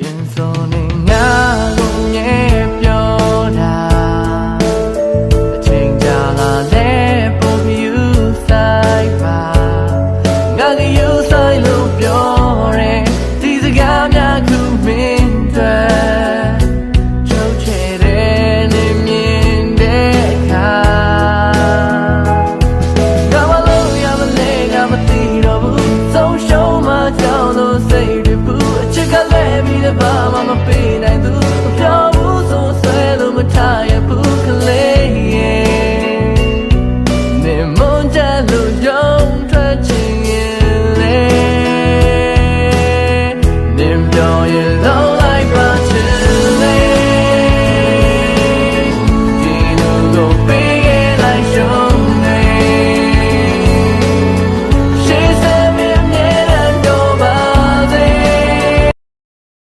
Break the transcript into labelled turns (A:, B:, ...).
A: ရင်စုံနေငါကိုမြဲပြောတာအချိန်ကြာလာလဲပုံပြူဆိုင်ပါငါကယူဆိုင်လို့ပြောတယ်ဒီစကားများခုမင်းတွေချုပ်ချယ်တဲ့နေမြင်တဲ့အခါငါမလို့ရမလဲငါမသိတော့ဘူးဆုံးရှုံးမှကြောက်လို့စိတ်တွေဘူးအချစ်ကလည်းပြီးတဲ့ဘာမှမပေး